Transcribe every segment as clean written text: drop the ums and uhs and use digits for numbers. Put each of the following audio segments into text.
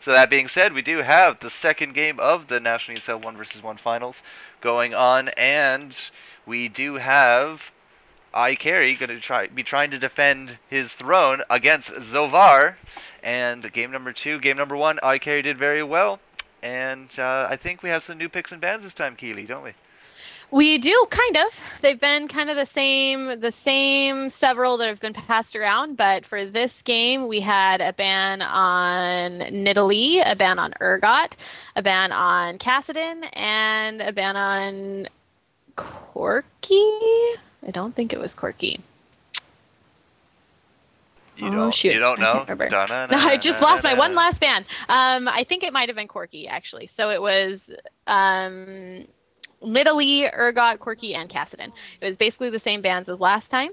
So that being said, we do have the second game of the National ESL 1 vs 1 finals going on, and we do have iKarry going to be trying to defend his throne against Xovar. And game number 2, game number 1, iKarry did very well. And I think we have some new picks and bans this time, Keelie, don't we? We do, kind of. They've been kind of the same several that have been passed around, but for this game, we had a ban on Nidalee, a ban on Urgot, a ban on Kassadin, and a ban on Corki? I don't think it was Corki. You don't know? No, I just lost my one last ban. I think it might have been Corki, actually. So it was Nidalee, Urgot, Corki, and Kassadin. It was basically the same bans as last time.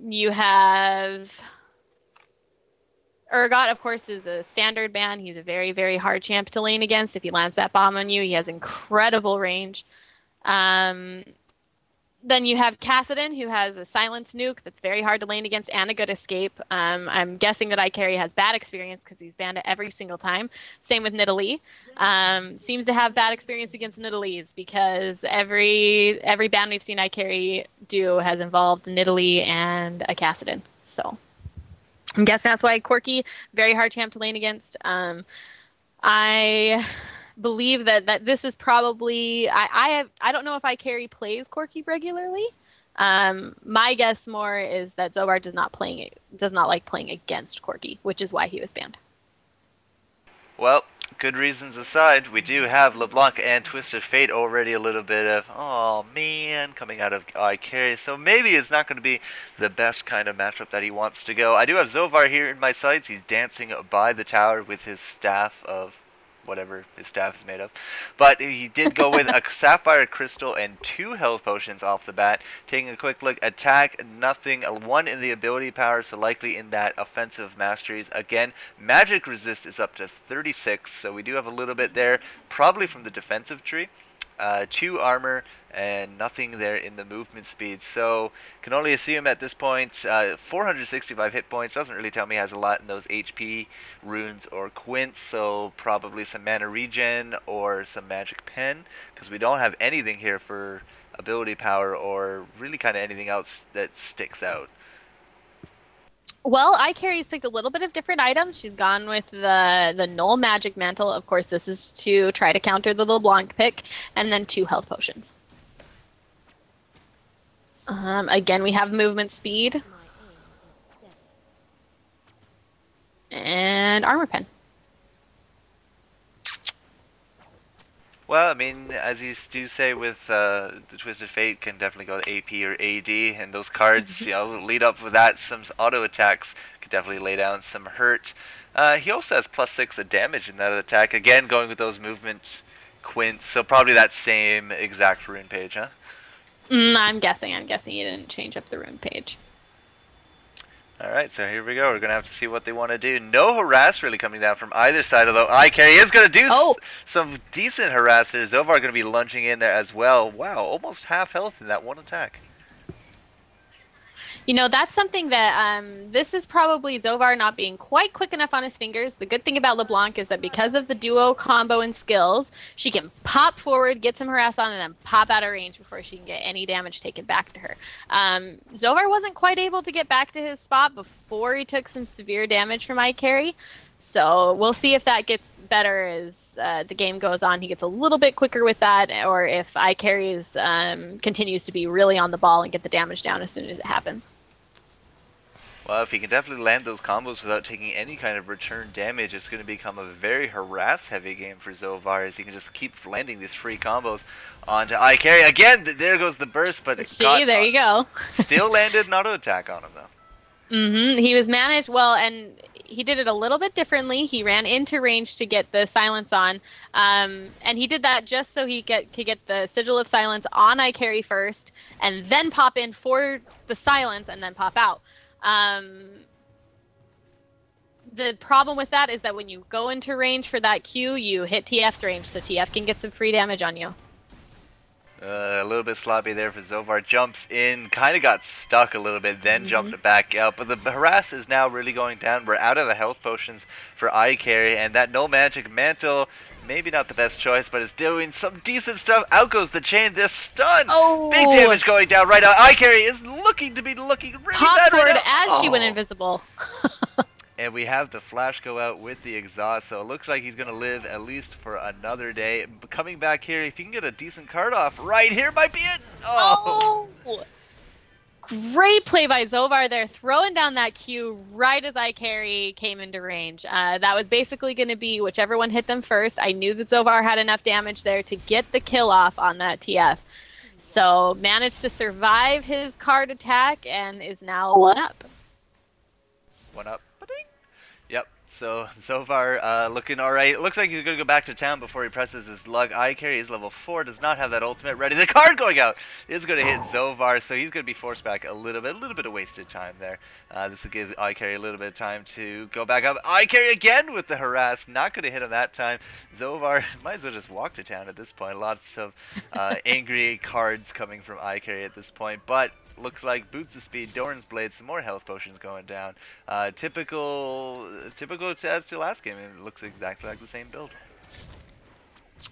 You have Urgot, of course, is a standard ban. He's a very, very hard champ to lane against. If he lands that bomb on you, he has incredible range. Then you have Kassadin, who has a silence nuke that's very hard to lane against and a good escape. I'm guessing that iKarry has bad experience because he's banned it every single time. Same with Nidalee. Seems to have bad experience against Nidalees because every ban we've seen iKarry do has involved Nidalee and a Kassadin. So I'm guessing that's why Corki, very hard champ to lane against. I believe that this is probably I don't know if iKarry plays Corki regularly. My guess more is that Xovar does not like playing against Corki, which is why he was banned. Well, good reasons aside, we do have LeBlanc and Twisted Fate already a little bit of, oh man, coming out of iKarry. So maybe it's not going to be the best kind of matchup that he wants to go. I do have Xovar here in my sights. He's dancing by the tower with his staff of whatever his staff is made of. But he did go with a Sapphire Crystal and 2 health potions off the bat. Taking a quick look, attack, nothing. 1 in the ability power, so likely in that offensive masteries. Again, magic resist is up to 36, so we do have a little bit there, probably from the defensive tree. 2 armor and nothing there in the movement speed, so can only assume at this point 465 hit points. Doesn't really tell me he has a lot in those HP runes or quints, so probably some mana regen or some magic pen, because we don't have anything here for ability power or really kind of anything else that sticks out. Well, iKarry's picked a little bit of different items. She's gone with the Null Magic Mantle. Of course, this is to try to counter the LeBlanc pick, and then 2 health potions. Again, we have movement speed. And armor pen. Well, I mean, as you do say with the Twisted Fate, can definitely go with AP or AD, and those cards, you know, lead up with that. Some auto attacks could definitely lay down some hurt. He also has +6 of damage in that attack. Again, going with those movement quints, so probably that same exact rune page, huh? I'm guessing he didn't change up the rune page. Alright, so here we go. We're going to have to see what they want to do. No harass really coming down from either side, although iKarry is going to do some decent harass there. Xovar going to be lunging in there as well. Wow, almost half health in that one attack. You know, that's something that, this is probably Xovar not being quite quick enough on his fingers. The good thing about LeBlanc is that because of the duo combo and skills, she can pop forward, get some harass on, and then pop out of range before she can get any damage taken back to her. Xovar wasn't quite able to get back to his spot before he took some severe damage from iKarry. So we'll see if that gets better as the game goes on. He gets a little bit quicker with that, or if iKarry continues to be really on the ball and get the damage down as soon as it happens. Well, if he can definitely land those combos without taking any kind of return damage, it's going to become a very harass-heavy game for Xovar, as he can just keep landing these free combos onto iKarry. Again, there goes the burst, but there you go. Still landed an auto attack on him, though. He was managed well, and he did it a little bit differently. He ran into range to get the silence on, and he did that just so he could get the Sigil of Silence on iKarry first, and then pop in for the silence, and then pop out. The problem with that is that when you go into range for that Q, you hit TF's range, so TF can get some free damage on you. A little bit sloppy there for Xovar. Jumps in, kind of got stuck a little bit, then jumped back out. But the harass is now really going down. We're out of the health potions for iKarry, and that no magic mantle, maybe not the best choice, but it's doing some decent stuff. Out goes the chain. This stun. Oh, big damage going down right now. iKarry is looking really bad right now. As she went invisible. And we have the flash go out with the exhaust, so it looks like he's going to live at least for another day. But coming back here, if you can get a decent card off, right here might be it. Oh! Great play by Xovar there, throwing down that Q right as iKarry came into range. That was basically going to be whichever one hit them first. I knew that Xovar had enough damage there to get the kill off on that TF. So managed to survive his card attack and is now 1-up. 1-up. Yep, so Xovar looking alright. Looks like he's going to go back to town before he presses his luck. iKarry is level 4, does not have that ultimate ready. The card going out is going to hit Xovar, so he's going to be forced back a little bit of wasted time there. This will give iKarry a little bit of time to go back up. iKarry again with the harass, not going to hit him that time. Xovar might as well just walk to town at this point. Lots of angry cards coming from iKarry at this point, but looks like boots of speed, Doran's blade, some more health potions going down. Typical as to last game. It looks exactly like the same build.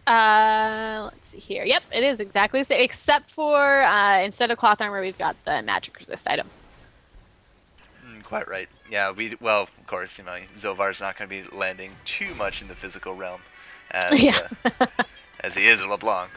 Let's see here. Yep, it is exactly the same, except for instead of cloth armor, we've got the magic resist item. Quite right. Yeah, well, of course, you know, Xovar's not going to be landing too much in the physical realm, as as he is a LeBlanc.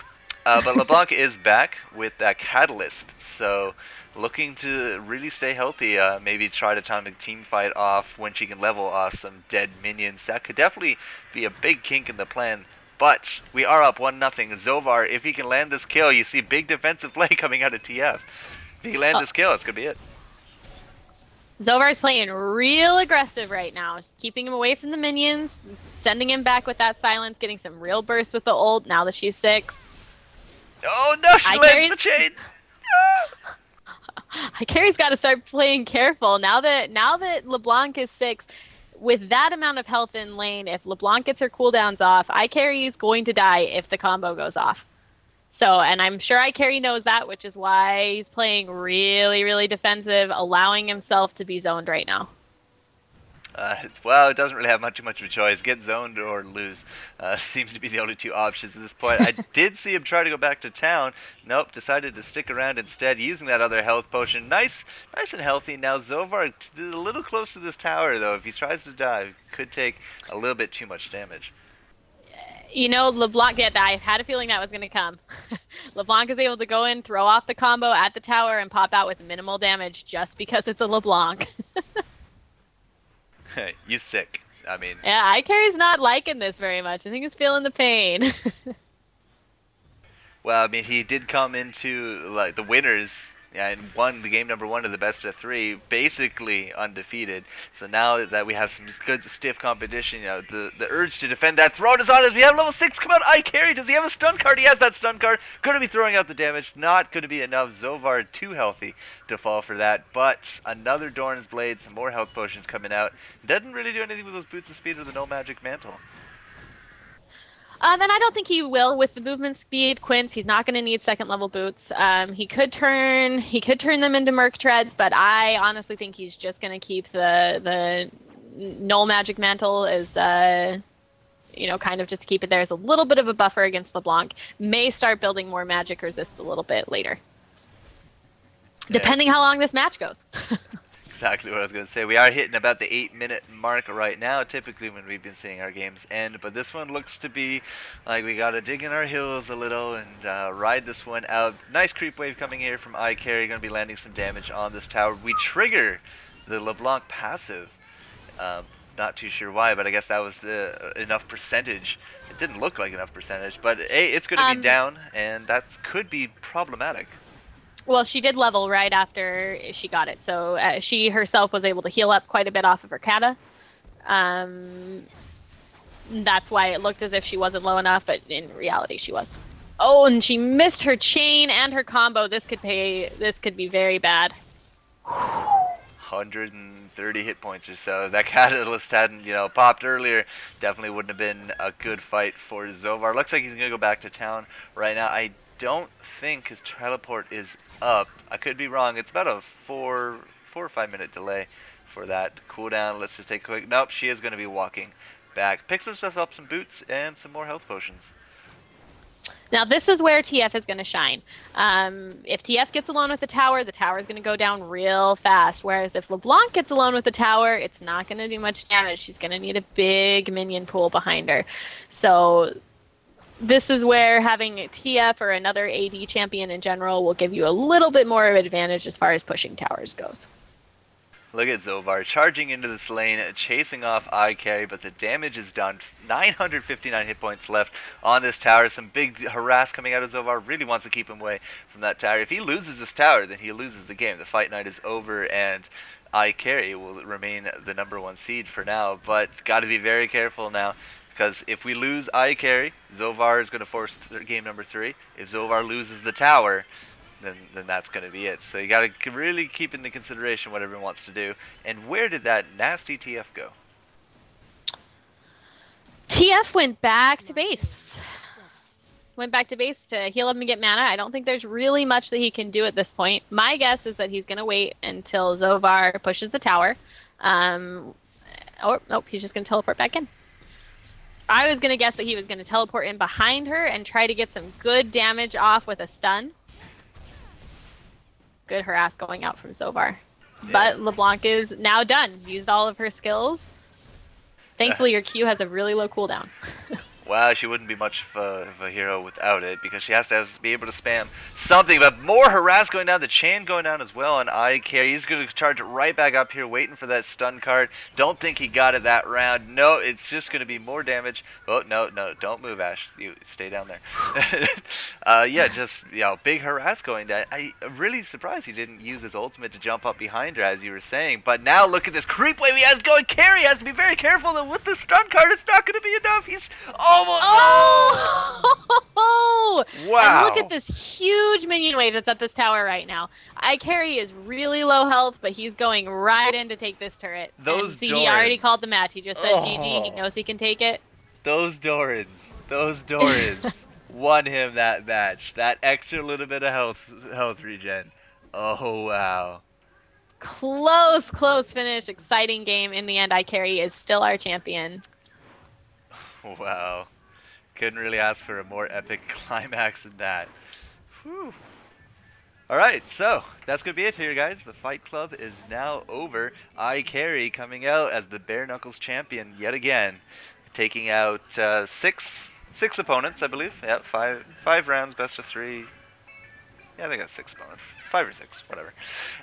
But LeBlanc is back with that catalyst, so looking to really stay healthy. Maybe try to time the team fight off when she can level off some dead minions. That could definitely be a big kink in the plan. But we are up 1-0. Xovar, if he can land this kill, you see big defensive play coming out of TF. If he can land this kill, it's gonna be it. Xovar's playing real aggressive right now, keeping him away from the minions, sending him back with that silence, getting some real burst with the ult now that she's 6. Oh no, she lands the chain! iKarry's got to start playing careful. Now that LeBlanc is 6, with that amount of health in lane, if LeBlanc gets her cooldowns off, iKarry is going to die if the combo goes off. So, and I'm sure iKarry knows that, which is why he's playing really defensive, allowing himself to be zoned right now. Well, it doesn't really have much of a choice. Get zoned or lose. Seems to be the only two options at this point. I did see him try to go back to town. Nope, decided to stick around instead, using that other health potion. Nice and healthy. Now Xovar a little close to this tower, though. If he tries to dive, could take a little bit too much damage. You know, LeBlanc, I had a feeling that was going to come. LeBlanc is able to go in, throw off the combo at the tower, and pop out with minimal damage just because it's a LeBlanc. You sick. I mean... Yeah, iKarry's not liking this very much. I think he's feeling the pain. Well, I mean, he did come into like the winners, and won the game number 1 of the best of 3, basically undefeated. So now that we have some good stiff competition, you know, the urge to defend that throne is on us. We have level 6 come out. iKarry, does he have a stun card? He has that stun card. Going to be throwing out the damage. Not going to be enough. Xovar too healthy to fall for that. But another Doran's blade, some more health potions coming out. Doesn't really do anything with those boots of speed or the no magic mantle. And I don't think he will with the movement speed. Quince, he's not going to need second level boots. He could turn them into Merc Treads, but I honestly think he's just going to keep the null magic mantle as you know, kind of just to keep it there as a little bit of a buffer against LeBlanc. May start building more magic resists a little bit later, depending how long this match goes. Exactly what I was going to say. We are hitting about the 8-minute mark right now, typically when we've been seeing our games end. But this one looks to be like we got to dig in our heels a little and ride this one out. Nice creep wave coming here from iKarry. Going to be landing some damage on this tower. We trigger the LeBlanc passive. Not too sure why, but I guess that was enough percentage. It didn't look like enough percentage, but hey, it's going to be down, and that could be problematic. Well, she did level right after she got it, so she herself was able to heal up quite a bit off of her kata. That's why it looked as if she wasn't low enough, but in reality she was. Oh, and she missed her chain and her combo. This could be very bad. 130 hit points or so. If that catalyst hadn't, you know, popped earlier, definitely wouldn't have been a good fight for Xovar. Looks like he's gonna go back to town right now. I don't think his teleport is up. I could be wrong. It's about a 4 or 5 minute delay for that cooldown. Let's just take a quick. Nope, she is going to be walking back. Picks herself up some boots and some more health potions. Now this is where TF is going to shine. If TF gets alone with the tower is going to go down real fast. Whereas if LeBlanc gets alone with the tower, it's not going to do much damage. She's going to need a big minion pool behind her. So this is where having a TF or another AD champion in general will give you a little bit more of an advantage as far as pushing towers goes. Look at Xovar charging into this lane, chasing off iKarry, but the damage is done. 959 hit points left on this tower. Some big harass coming out of Xovar. Really wants to keep him away from that tower. If he loses this tower, then he loses the game. The fight night is over, and iKarry will remain the #1 seed for now. But got to be very careful now, because if we lose iKarry, Xovar is going to force game number 3. If Xovar loses the tower, then that's going to be it. So you got to really keep into consideration what everyone wants to do. And where did that nasty TF go? TF went back to base. Went back to base to heal up and get mana. I don't think there's really much that he can do at this point. My guess is that he's going to wait until Xovar pushes the tower. Or nope, he's just going to teleport back in. I was going to guess that he was going to teleport in behind her and try to get some good damage off with a stun. Good harass going out from Xovar. Yeah. But LeBlanc is now done. Used all of her skills. Thankfully, your Q has a really low cooldown. Wow, she wouldn't be much of a hero without it, because she has to be able to spam something. But more harass going down, the chain going down as well on iKarry. He's going to charge right back up here, waiting for that stun card. Don't think he got it that round. No, it's just going to be more damage. Oh, no, don't move, Ash. You stay down there. Yeah, just, big harass going down. I'm really surprised he didn't use his ultimate to jump up behind her, as you were saying. But now look at this creep wave he has going. Carry has to be very careful that with the stun card, it's not going to be enough. He's almost. Oh! Wow. And look at this huge minion wave that's at this tower right now. iKarry is really low health, but he's going right in to take this turret. He already called the match. He just said GG. He knows he can take it. Those Dorans won him that match. That extra little bit of health regen. Oh, wow. Close finish. Exciting game. In the end, iKarry is still our champion. Wow. Couldn't really ask for a more epic climax than that. Whew. Alright, so that's going to be it here, guys. The Fight Club is now over. iKarry coming out as the Bare Knuckles champion yet again. Taking out six opponents, I believe. Yeah, five rounds, best of 3. Yeah, I think that's 6 opponents. 5 or 6, whatever.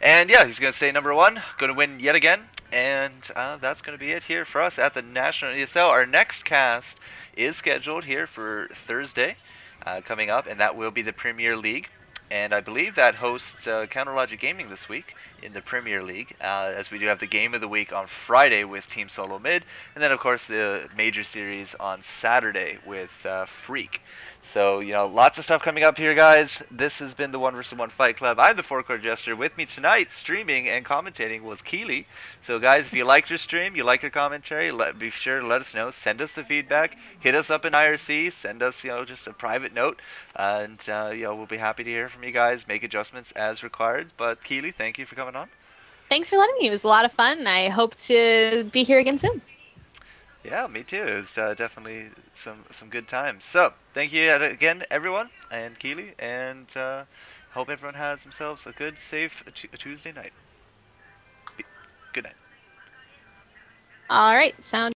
And yeah, he's going to stay #1. Going to win yet again. And that's going to be it here for us at the National ESL. Our next cast is scheduled here for Thursday coming up, and that will be the Premier League. And I believe that hosts Counter Logic Gaming this week in the Premier League, as we do have the Game of the Week on Friday with Team Solo Mid, and then of course the Major Series on Saturday with Freak. So, lots of stuff coming up here, guys. This has been the 1vs1 Fight Club. I'm the FourCourtJester. With me tonight, streaming and commentating, was Keelie. So, guys, if you liked your stream, you like your commentary, be sure to let us know. Send us the feedback. Hit us up in IRC. Send us, just a private note. And, we'll be happy to hear from you guys. Make adjustments as required. But, Keelie, thank you for coming on. Thanks for letting me. It was a lot of fun. I hope to be here again soon. Yeah, me too. It was definitely some good times. So, thank you again, everyone, and Keelie, and hope everyone has themselves a good, safe Tuesday night. Good night. All right, sound